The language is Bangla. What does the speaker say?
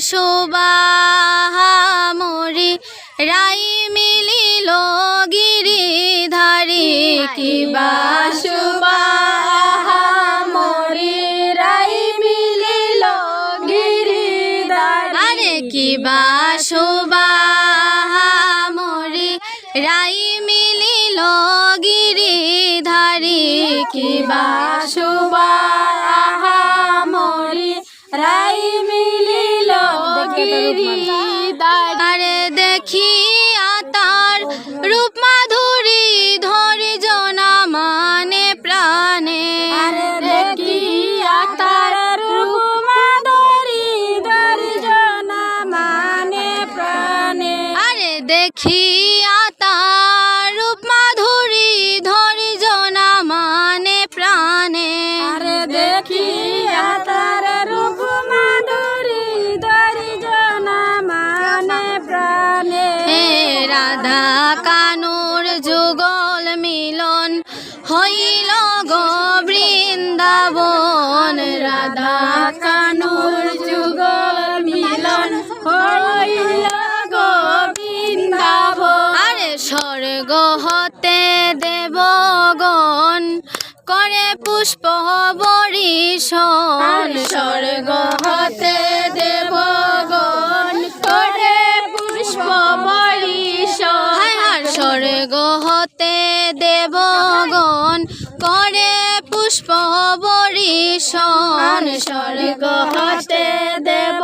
সুবাহা মরি রাই মিলিল গিরিধারী কিবা সুবাহা মরি রাই মিলিল গিরিধারী আরে কিবা সুবাহা মরি রাই মিলিল গিরিধারী কিবা সুবাহা মরি রাই মিলিল গিরিধারী আরে দেখিয়া তার রূপ মাধুরী ধৈর্য না মানে প্রাণে আরে দেখিয়া তার রূপ মাধুরী ধৈর্য না মানে প্রাণে আরে দেখিয়া তার রূপ মাধুরী ধৈর্য না মানে প্রাণে আরে দেখিয়া তার রূপ মাধুরী ধৈর্য না মানে প্রাণে হে রাধা কানুর যুগল মিলন হইল গো বৃন্দাবন রাধা কানুর যুগল মিলন হইল গো বৃন্দাবন আরে স্বর্গ হতে দেবগণ করে পুষ্প বরিশন স্বর্গ হতে দেবগণ করে পুষ্প বরিশন হায় স্বর্গ হতে দেবগণ করে পুষ্প বরিশন স্বর্গ হতে দেব